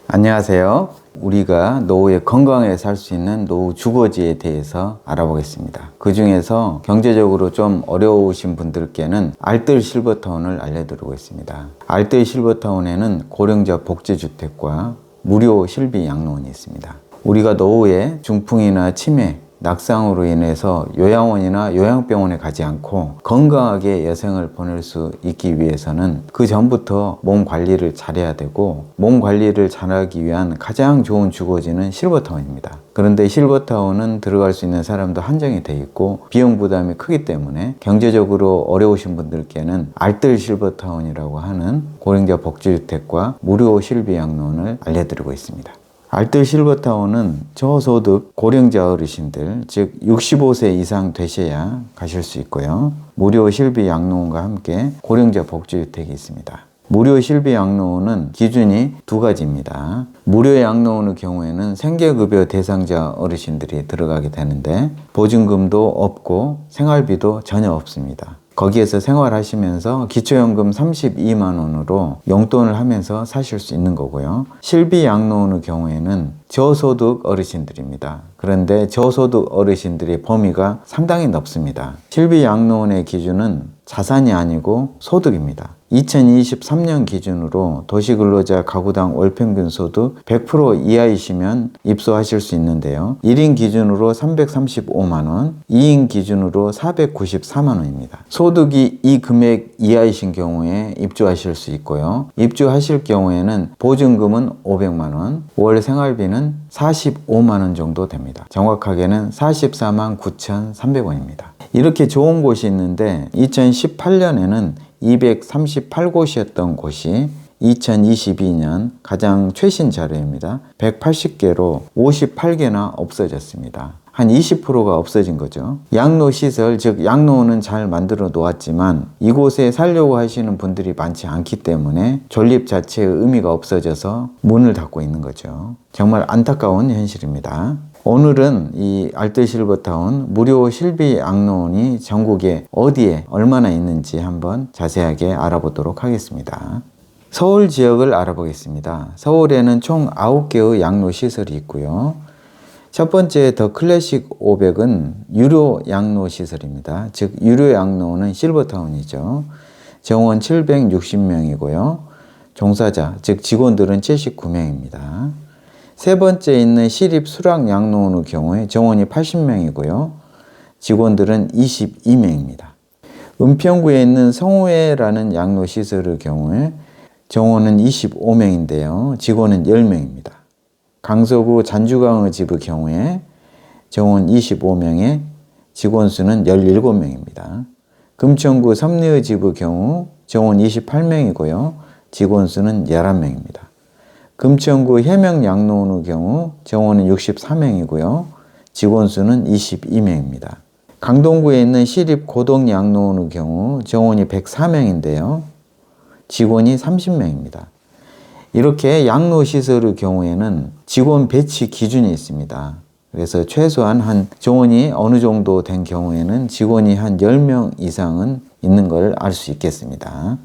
안녕하세요. 우리가 노후에 건강하게 살 수 있는 노후 주거지에 대해서 알아보겠습니다. 그 중에서 경제적으로 좀 어려우신 분들께는 알뜰 실버타운을 알려드리고 있습니다. 알뜰 실버타운에는 고령자 복지주택과 무료 실비 양로원이 있습니다. 우리가 노후에 중풍이나 치매, 낙상으로 인해서 요양원이나 요양병원에 가지 않고 건강하게 여생을 보낼 수 있기 위해서는 그 전부터 몸 관리를 잘해야 되고, 몸 관리를 잘하기 위한 가장 좋은 주거지는 실버타운입니다. 그런데 실버타운은 들어갈 수 있는 사람도 한정이 돼 있고 비용 부담이 크기 때문에 경제적으로 어려우신 분들께는 알뜰 실버타운이라고 하는 고령자 복지주택과 무료 실비 양로원을 알려드리고 있습니다. 알뜰 실버타운은 저소득 고령자 어르신들, 즉 65세 이상 되셔야 가실 수 있고요. 무료 실비 양로원과 함께 고령자 복지주택이 있습니다. 무료 실비 양로원은 기준이 두 가지입니다. 무료 양로원의 경우에는 생계급여 대상자 어르신들이 들어가게 되는데 보증금도 없고 생활비도 전혀 없습니다. 거기에서 생활하시면서 기초연금 32만 원으로 용돈을 하면서 사실 수 있는 거고요. 실비 양로원의 경우에는 저소득 어르신들입니다. 그런데 저소득 어르신들의 범위가 상당히 넓습니다. 실비 양로원의 기준은 자산이 아니고 소득입니다. 2023년 기준으로 도시근로자 가구당 월평균 소득 100% 이하이시면 입소하실 수 있는데요. 1인 기준으로 335만원, 2인 기준으로 494만원입니다. 소득이 이 금액 이하이신 경우에 입주하실 수 있고요. 입주하실 경우에는 보증금은 500만원, 월 생활비는 45만원 정도 됩니다. 정확하게는 44만 9,300원입니다. 이렇게 좋은 곳이 있는데 2018년에는 238곳이었던 곳이 2022년 가장 최신 자료입니다. 180개로 58개나 없어졌습니다. 한 20%가 없어진 거죠. 양로시설, 즉 양로원은 잘 만들어 놓았지만 이곳에 살려고 하시는 분들이 많지 않기 때문에 존립 자체의 의미가 없어져서 문을 닫고 있는 거죠. 정말 안타까운 현실입니다. 오늘은 이 알뜰 실버타운 무료 실비 양로원이 전국에 어디에 얼마나 있는지 한번 자세하게 알아보도록 하겠습니다. 서울 지역을 알아보겠습니다. 서울에는 총 9개의 양로시설이 있고요. 첫 번째 더 클래식 500은 유료 양로시설입니다. 즉 유료 양로원은 실버타운이죠. 정원 760명이고요. 종사자, 즉 직원들은 79명입니다. 세 번째 있는 시립 수락 양로원의 경우에 정원이 80명이고요. 직원들은 22명입니다. 은평구에 있는 성우회라는 양로시설의 경우에 정원은 25명인데요. 직원은 10명입니다. 강서구 잔주강의 집의 경우에 정원 25명에 직원 수는 17명입니다. 금천구 삼리의 집의 경우 정원 28명이고요. 직원 수는 11명입니다. 금천구 해명 양로원의 경우 정원은 64명이고요. 직원 수는 22명입니다. 강동구에 있는 시립 고덕 양로원의 경우 정원이 104명인데요. 직원이 30명입니다. 이렇게 양로시설의 경우에는 직원 배치 기준이 있습니다. 그래서 최소한 한 정원이 어느 정도 된 경우에는 직원이 한 10명 이상은 있는 걸 알 수 있겠습니다.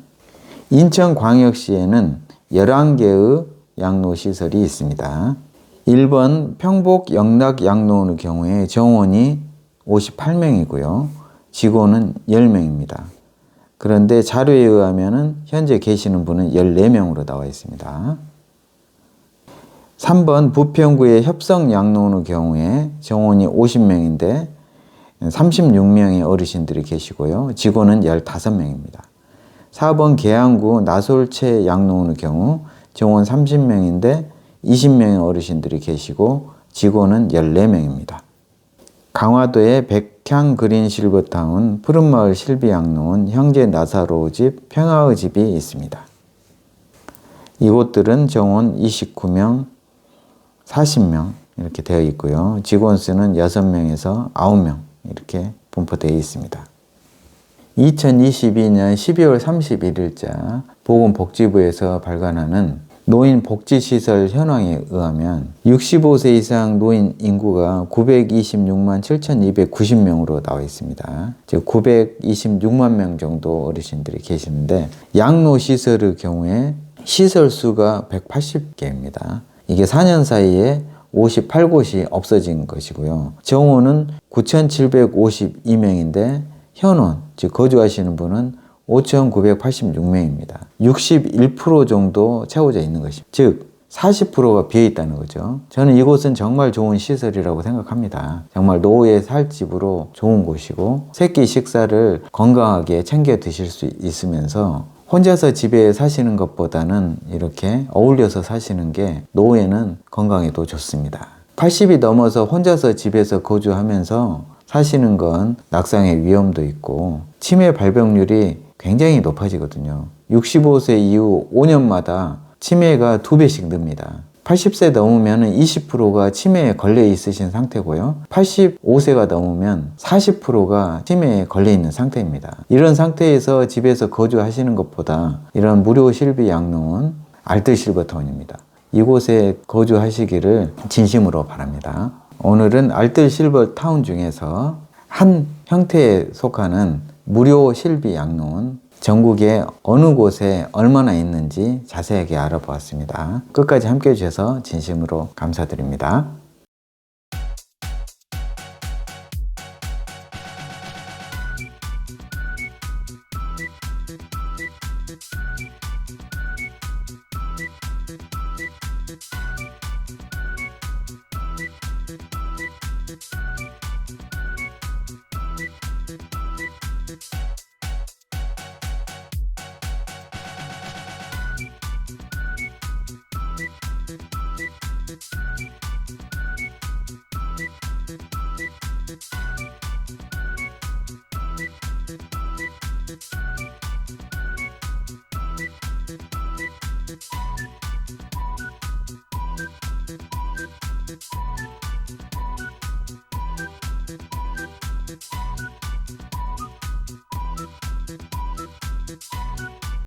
인천광역시에는 11개의 양로시설이 있습니다. 1번 평복 영락 양로원의 경우에 정원이 58명이고요. 직원은 10명입니다. 그런데 자료에 의하면 현재 계시는 분은 14명으로 나와 있습니다. 3번 부평구의 협성 양로원의 경우에 정원이 50명인데 36명의 어르신들이 계시고요. 직원은 15명입니다. 4번 계양구 나솔채 양로원의 경우 정원 30명인데 20명의 어르신들이 계시고 직원은 14명입니다. 강화도의 백향 그린 실버타운 푸른마을 실비양로원 형제 나사로우 집 평화의 집이 있습니다. 이곳들은 정원 29명, 40명 이렇게 되어 있고요. 직원 수는 6명에서 9명 이렇게 분포되어 있습니다. 2022년 12월 31일자 보건복지부에서 발간하는 노인복지시설 현황에 의하면 65세 이상 노인 인구가 926만 7,290명으로 나와 있습니다. 즉 926만 명 정도 어르신들이 계시는데 양로시설의 경우에 시설 수가 180개입니다. 이게 4년 사이에 58곳이 없어진 것이고요. 정원은 9,752명인데 현원, 즉 거주하시는 분은 5,986명입니다. 61% 정도 채워져 있는 것입니다. 즉 40%가 비어 있다는 거죠. 저는 이곳은 정말 좋은 시설이라고 생각합니다. 정말 노후에 살 집으로 좋은 곳이고 새끼 식사를 건강하게 챙겨 드실 수 있으면서 혼자서 집에 사시는 것보다는 이렇게 어울려서 사시는 게 노후에는 건강에도 좋습니다. 80이 넘어서 혼자서 집에서 거주하면서 사시는 건 낙상의 위험도 있고 치매 발병률이 굉장히 높아지거든요. 65세 이후 5년마다 치매가 2배씩 늡니다. 80세 넘으면 20%가 치매에 걸려 있으신 상태고요. 85세가 넘으면 40%가 치매에 걸려 있는 상태입니다. 이런 상태에서 집에서 거주하시는 것보다 이런 무료 실비 양로원 알뜰실버타운입니다. 이곳에 거주하시기를 진심으로 바랍니다. 오늘은 알뜰실버타운 중에서 한 형태에 속하는 무료 실비 양로원 전국에 어느 곳에 얼마나 있는지 자세하게 알아보았습니다. 끝까지 함께 해주셔서 진심으로 감사드립니다.